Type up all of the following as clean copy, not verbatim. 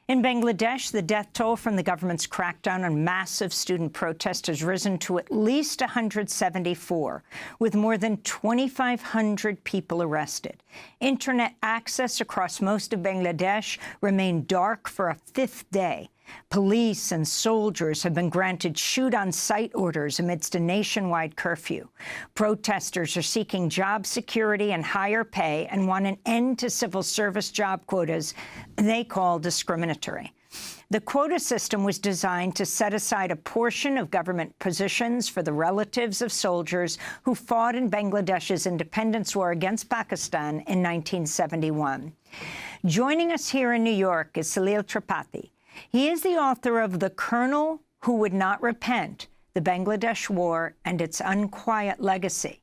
In Bangladesh, the death toll from the government's crackdown on massive student protest has risen to at least 174, with more than 2,500 people arrested. Internet access across most of Bangladesh remained dark for a fifth day. Police and soldiers have been granted shoot-on-sight orders amidst a nationwide curfew. Protesters are seeking job security and higher pay and want an end to civil service job quotas they call discriminatory. The quota system was designed to set aside a portion of government positions for the relatives of soldiers who fought in Bangladesh's independence war against Pakistan in 1971. Joining us here in New York is Salil Tripathi. He is the author of The Colonel Who Would Not Repent, The Bangladesh War and Its Unquiet Legacy.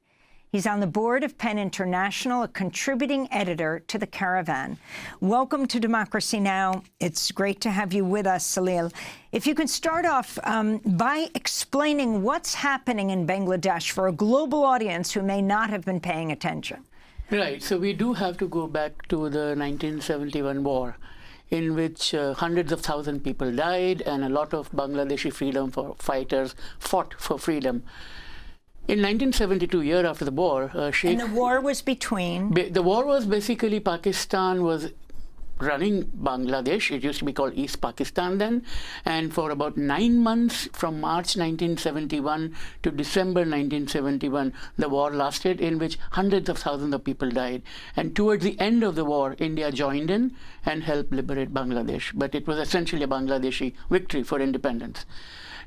He's on the board of PEN International, a contributing editor to The Caravan. Welcome to Democracy Now! It's great to have you with us, Salil. If you can start off by explaining what's happening in Bangladesh for a global audience who may not have been paying attention. Right. So we do have to go back to the 1971 war, in which hundreds of thousands of people died and a lot of Bangladeshi freedom fighters fought for freedom. In 1972, year after the war, And the war was between? The war was basically Pakistan was running Bangladesh. It used to be called East Pakistan then. And for about 9 months, from March 1971 to December 1971, the war lasted, in which hundreds of thousands of people died. And towards the end of the war, India joined in and helped liberate Bangladesh. But it was essentially a Bangladeshi victory for independence.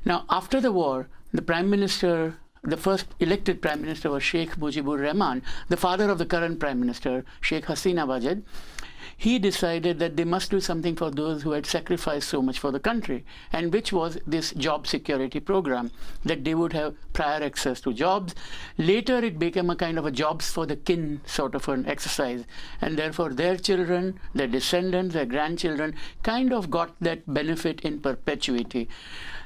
Now, after the war, the Prime Minister, the first elected Prime Minister was Sheikh Mujibur Rahman, the father of the current Prime Minister, Sheikh Hasina. He decided that they must do something for those who had sacrificed so much for the country, and which was this job security program, that they would have prior access to jobs. Later, it became a kind of a jobs for the kin sort of an exercise, and therefore their children, their descendants, their grandchildren kind of got that benefit in perpetuity.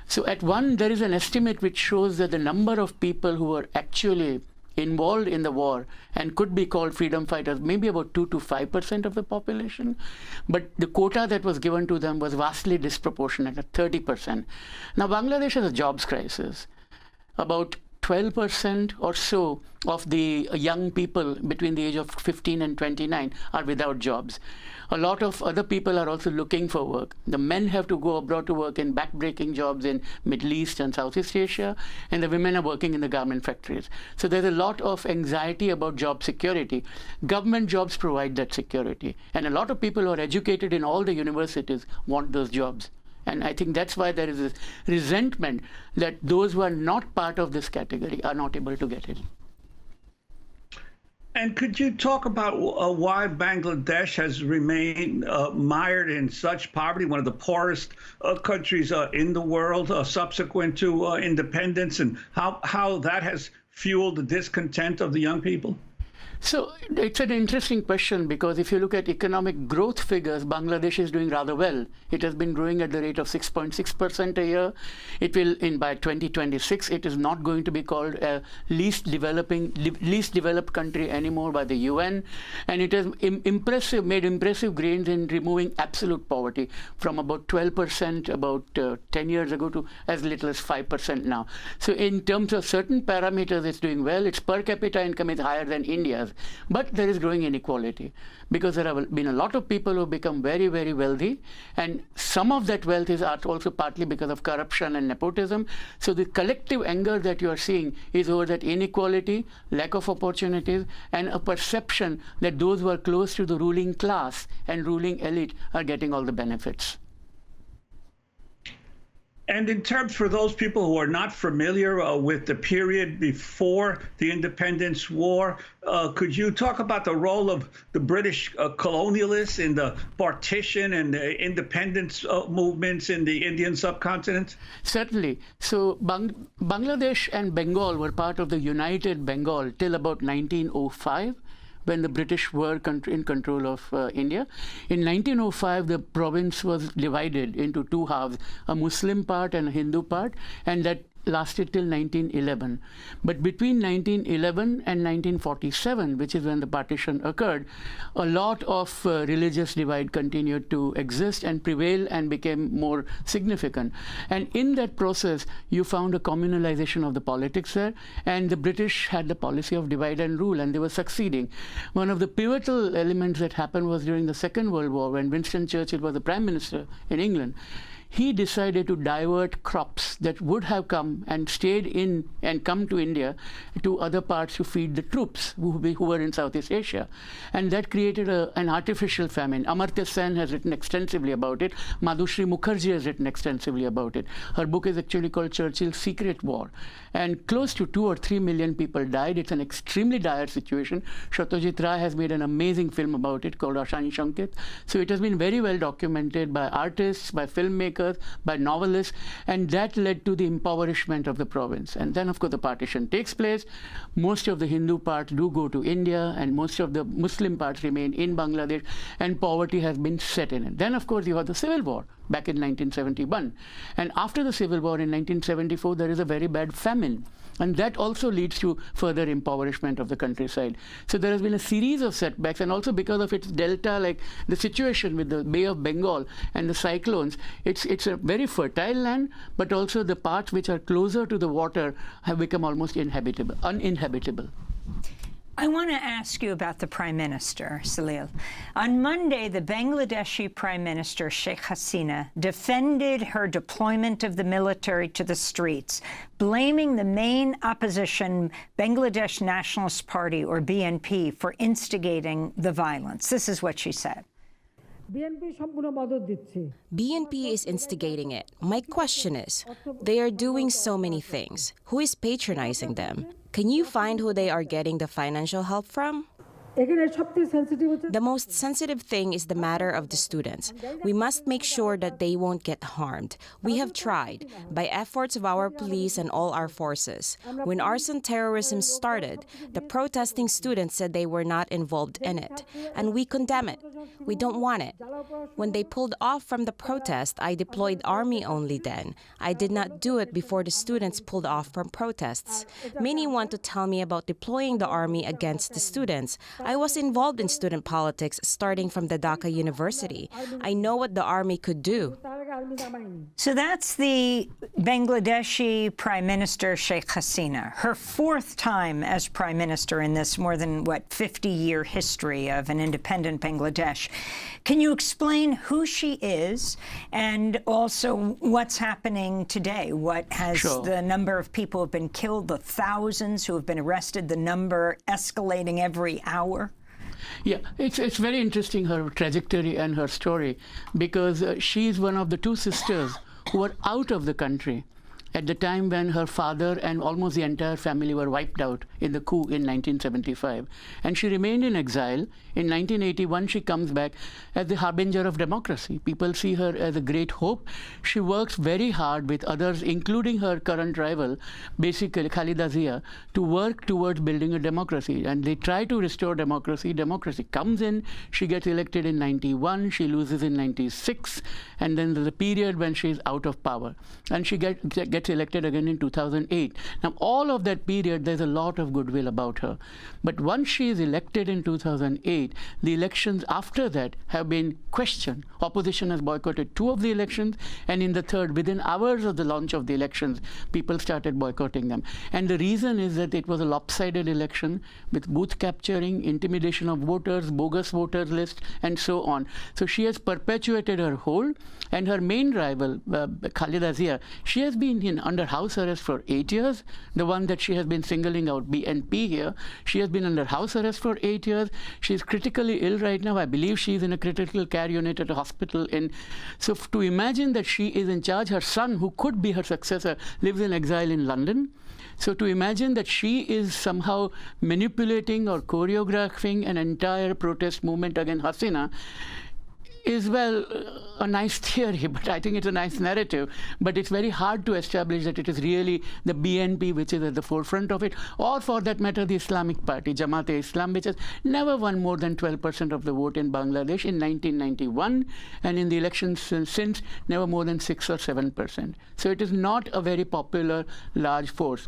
So there is an estimate which shows that the number of people who were actually involved in the war and could be called freedom fighters, maybe about 2 to 5% of the population. But the quota that was given to them was vastly disproportionate at 30%. Now, Bangladesh has a jobs crisis. About 12% or so of the young people between the age of 15 and 29 are without jobs. A lot of other people are also looking for work. The men have to go abroad to work in back-breaking jobs in Middle East and Southeast Asia, and the women are working in the garment factories. So there's a lot of anxiety about job security. Government jobs provide that security, and a lot of people who are educated in all the universities want those jobs. And I think that's why there is this resentment that those who are not part of this category are not able to get it. And could you talk about why Bangladesh has remained mired in such poverty, one of the poorest countries in the world subsequent to independence, and how that has fueled the discontent of the young people? So it's an interesting question, because if you look at economic growth figures, Bangladesh is doing rather well. It has been growing at the rate of 6.6% a year. It will, by 2026, it is not going to be called a least developed country anymore by the UN. And it has made impressive gains in removing absolute poverty from about 12% about 10 years ago to as little as 5% now. So in terms of certain parameters, it's doing well. Its per capita income is higher than India's. But there is growing inequality, because there have been a lot of people who have become very, very wealthy, and some of that wealth is also partly because of corruption and nepotism. So the collective anger that you are seeing is over that inequality, lack of opportunities, and a perception that those who are close to the ruling class and ruling elite are getting all the benefits. And in terms for those people who are not familiar with the period before the independence war, could you talk about the role of the British colonialists in the partition and the independence movements in the Indian subcontinent? Certainly. So Bangladesh and Bengal were part of the United Bengal till about 1905. When the British were in control of India. In 1905, the province was divided into two halves, a Muslim part and a Hindu part, and that lasted till 1911. But between 1911 and 1947, which is when the partition occurred, a lot of religious divide continued to exist and prevail and became more significant. And in that process, you found a communalization of the politics there, and the British had the policy of divide and rule, and they were succeeding. One of the pivotal elements that happened was during the Second World War, when Winston Churchill was the Prime Minister in England. He decided to divert crops that would have come and stayed in and come to India to other parts to feed the troops who were in Southeast Asia. And that created an artificial famine. Amartya Sen has written extensively about it. Madhushri Mukherjee has written extensively about it. Her book is actually called Churchill's Secret War. And close to 2 or 3 million people died. It's an extremely dire situation. Satyajit Ray has made an amazing film about it called Ashani Shankit. So it has been very well documented by artists, by filmmakers, by novelists, and that led to the impoverishment of the province. And then, of course, the partition takes place. Most of the Hindu parts do go to India, and most of the Muslim parts remain in Bangladesh, and poverty has been set in. Then, of course, you have the Civil War back in 1971. And after the Civil War in 1974, there is a very bad famine. And that also leads to further impoverishment of the countryside. So there has been a series of setbacks, and also because of its delta, like the situation with the Bay of Bengal and the cyclones, it's a very fertile land, but also the parts which are closer to the water have become almost uninhabitable. I want to ask you about the Prime Minister, Salil. On Monday, the Bangladeshi Prime Minister, Sheikh Hasina, defended her deployment of the military to the streets, blaming the main opposition, Bangladesh Nationalist Party, or BNP, for instigating the violence. This is what she said. BNP is instigating it. My question is, they are doing so many things. Who is patronizing them? Can you find who they are getting the financial help from? The most sensitive thing is the matter of the students. We must make sure that they won't get harmed. We have tried, by efforts of our police and all our forces. When arson terrorism started, the protesting students said they were not involved in it, and we condemn it. We don't want it. When they pulled off from the protest, I deployed army only then. I did not do it before the students pulled off from protests. Many want to tell me about deploying the army against the students. I was involved in student politics starting from the Dhaka University. I know what the army could do. So that's the Bangladeshi Prime Minister, Sheikh Hasina, her 4th time as Prime Minister in this more than, 50-year history of an independent Bangladesh. Can you explain who she is and also what's happening today? What has the number of people who have been killed, the thousands who have been arrested, the number escalating every hour? Yeah, it's very interesting, her trajectory and her story, because she's one of the 2 sisters who were out of the country at the time when her father and almost the entire family were wiped out in the coup in 1975. And she remained in exile. In 1981, she comes back as the harbinger of democracy. People see her as a great hope. She works very hard with others, including her current rival, basically Khalida Zia, to work towards building a democracy. And they try to restore democracy. Democracy comes in. She gets elected in 91. She loses in 96. And then there's a period when she's out of power. And she gets elected again in 2008. Now, all of that period, there's a lot of goodwill about her. But once she is elected in 2008, the elections after that have been questioned. Opposition has boycotted 2 of the elections, and in the 3rd, within hours of the launch of the elections, people started boycotting them. And the reason is that it was a lopsided election with booth capturing, intimidation of voters, bogus voter list, and so on. So she has perpetuated her hold, and her main rival, Khalida Zia, she has been under house arrest for 8 years. The one that she has been singling out, BNP here, she has been under house arrest for 8 years. She's critically ill right now. I believe she's in a critical care unit at a hospital. So to imagine that she is in charge, her son, who could be her successor, lives in exile in London. So to imagine that she is somehow manipulating or choreographing an entire protest movement against Hasina, is, well, a nice theory, but I think it's a nice narrative. But it's very hard to establish that it is really the BNP which is at the forefront of it, or for that matter, the Islamic Party, Jamaat-e-Islam, which has never won more than 12% of the vote in Bangladesh in 1991, and in the elections since never more than 6 or 7%. So it is not a very popular, large force.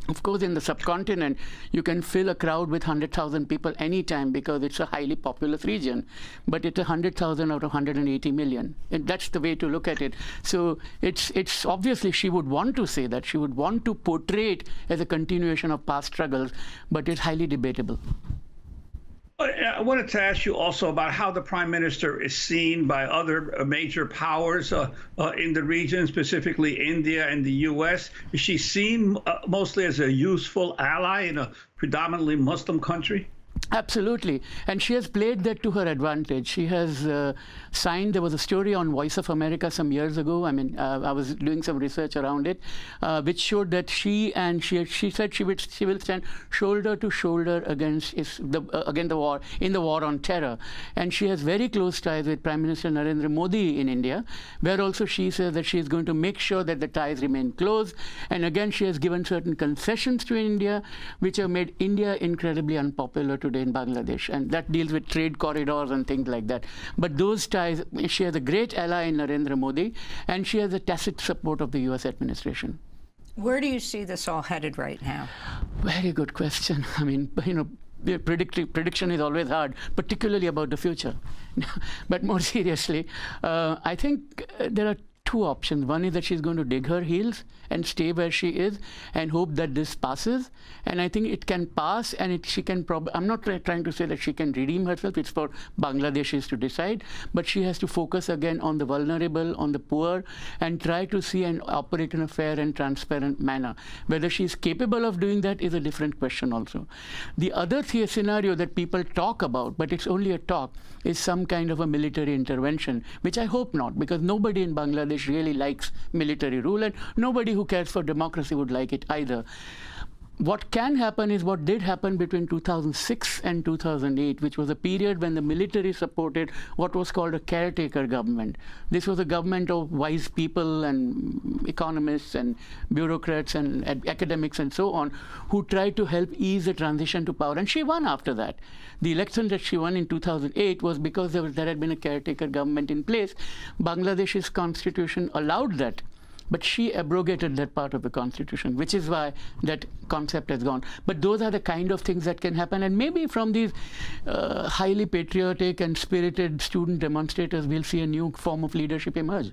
Of course, in the subcontinent, you can fill a crowd with 100,000 people anytime because it's a highly populous region. But it's 100,000 out of 180 million. And that's the way to look at it. So it's obviously she would want to say that. She would want to portray it as a continuation of past struggles, but it's highly debatable. I wanted to ask you also about how the prime minister is seen by other major powers in the region, specifically India and the U.S. Is she seen mostly as a useful ally in a predominantly Muslim country? Absolutely. And she has played that to her advantage. She has signed, there was a story on Voice of America some years ago. I mean, I was doing some research around it, which showed that she said she will stand shoulder to shoulder against the war, in the war on terror. And she has very close ties with Prime Minister Narendra Modi in India, where also she says that she is going to make sure that the ties remain close. And again, she has given certain concessions to India, which have made India incredibly unpopular today in Bangladesh, and that deals with trade corridors and things like that. But those ties, she has a great ally in Narendra Modi, and she has a tacit support of the U.S. administration. Where do you see this all headed right now? Very good question. I mean, prediction is always hard, particularly about the future. But more seriously, I think there are two options. One is that she's going to dig her heels and stay where she is and hope that this passes. And I think it can pass, and she can probably, I'm not trying to say that she can redeem herself. It's for Bangladeshis to decide. But she has to focus again on the vulnerable, on the poor, and try to see and operate in a fair and transparent manner. Whether she's capable of doing that is a different question also. The other scenario that people talk about, but it's only a talk, is some kind of a military intervention, which I hope not, because nobody in Bangladesh really likes military rule, and nobody who cares for democracy would like it either. What can happen is what did happen between 2006 and 2008, which was a period when the military supported what was called a caretaker government. This was a government of wise people and economists and bureaucrats and academics and so on, who tried to help ease the transition to power. And she won after that. The election that she won in 2008 was because there had been a caretaker government in place. Bangladesh's constitution allowed that. But she abrogated that part of the constitution, which is why that concept has gone. But those are the kind of things that can happen. And maybe from these highly patriotic and spirited student demonstrators, we'll see a new form of leadership emerge.